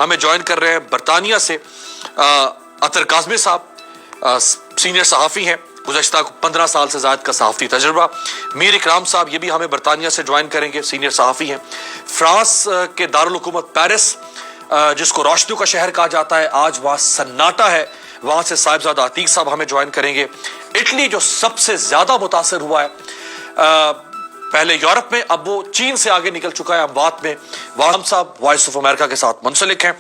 ہمیں جوائن کر رہے ہیں برطانیہ سے اطہر کاظمی صاحب، سینئر صحافی ہیں، گزشتہ 15 سال سے زائد کا صحافتی تجربہ۔ میر اکرام صاحب یہ بھی ہمیں برطانیہ سے جوائن کریں گے، سینئر صحافی ہیں۔ فرانس کے دارالحکومت پیرس، جس کو روشنیوں کا شہر کہا جاتا ہے، آج وہاں سناٹا ہے، وہاں سے صاحبزادہ عتیق صاحب ہمیں جوائن کریں گے۔ اٹلی جو سب سے زیادہ متاثر ہوا ہے پہلے یورپ میں، اب وہ چین سے آگے نکل چکا ہے اموات میں، وہاں صاحب وائس آف امریکہ کے ساتھ منسلک ہیں۔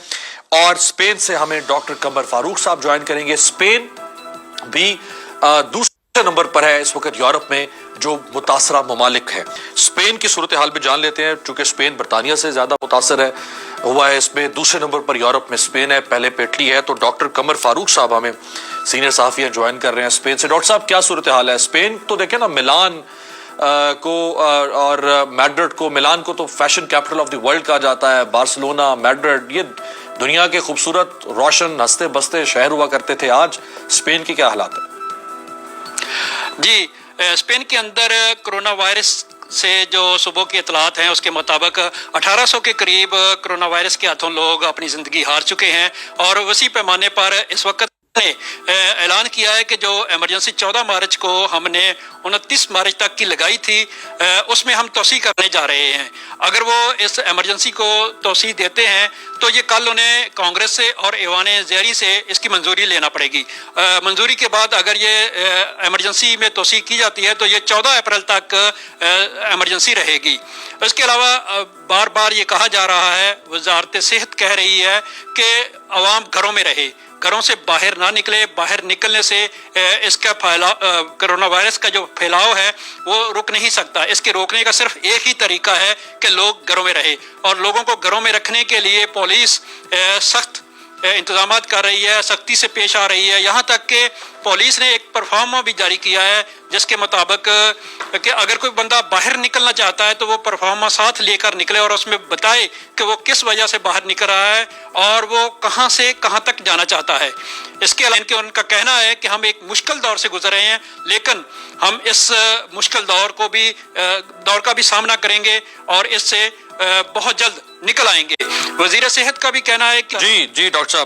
اور اسپین سے ہمیں ڈاکٹر قمر فاروق صاحب جوائن کریں گے۔ اسپین بھی دوسرے نمبر پر ہے اس وقت یورپ میں جو متاثرہ ممالک ہے۔ اسپین کی صورتحال بھی جان لیتے ہیں، چونکہ اسپین برطانیہ سے زیادہ متاثر ہوا ہے، اس میں دوسرے نمبر پر یورپ میں اسپین ہے، پہلے پہ اٹلی ہے۔ تو ڈاکٹر قمر فاروق صاحب ہمیں سینئر صحافی ہیں جوائن کر رہے ہیں اسپین سے۔ ڈاکٹر صاحب کیا صورتحال ہے اسپین؟ تو دیکھیں نا، ملان کو اور میڈرڈ کو، ملان کو تو fashion capital of the world کہا جاتا ہے، بارسلونا، میڈرڈ، یہ دنیا کے خوبصورت روشن ہنستے بستے شہر ہوا کرتے تھے۔ آج اسپین کی کیا حالات ہے؟ جی، اسپین کے اندر کرونا وائرس سے جو صبح کی اطلاعات ہیں اس کے مطابق 1800 کے قریب کرونا وائرس کے ہاتھوں لوگ اپنی زندگی ہار چکے ہیں، اور وسیع پیمانے پر اس وقت نے اعلان کیا ہے کہ جو ایمرجنسی 14 مارچ کو ہم نے 29 مارچ تک کی لگائی تھی، اس میں ہم توسیع کرنے جا رہے ہیں۔ اگر وہ اس ایمرجنسی کو توسیع دیتے ہیں تو یہ کل انہیں کانگریس سے اور ایوان زیری سے اس کی منظوری لینا پڑے گی۔ منظوری کے بعد اگر یہ ایمرجنسی میں توسیع کی جاتی ہے تو یہ 14 اپریل تک ایمرجنسی رہے گی۔ اس کے علاوہ بار بار یہ کہا جا رہا ہے، وزارت صحت کہہ رہی ہے کہ عوام گھروں میں رہے، گھروں سے باہر نہ نکلے۔ باہر نکلنے سے اس کا کرونا وائرس کا جو پھیلاؤ ہے وہ رک نہیں سکتا۔ اس کے روکنے کا صرف ایک ہی طریقہ ہے کہ لوگ گھروں میں رہے، اور لوگوں کو گھروں میں رکھنے کے لیے پولیس سخت انتظامات کر رہی ہے، سختی سے پیش آ رہی ہے۔ یہاں تک کہ پولیس نے ایک پرفارما بھی جاری کیا ہے جس کے مطابق کہ اگر کوئی بندہ باہر نکلنا چاہتا ہے تو وہ پرفارما ساتھ لے کر نکلے اور اس میں بتائے کہ وہ کس وجہ سے باہر نکل رہا ہے اور وہ کہاں سے کہاں تک جانا چاہتا ہے۔ اس کے علاوہ ان کا کہنا ہے کہ ہم ایک مشکل دور سے گزر رہے ہیں، لیکن ہم اس مشکل دور کا بھی سامنا کریں گے اور اس سے بہت جلد نکل آئیں گے۔ وزیر صحت کا بھی کہنا ہے کہ جی ڈاکٹر صاحب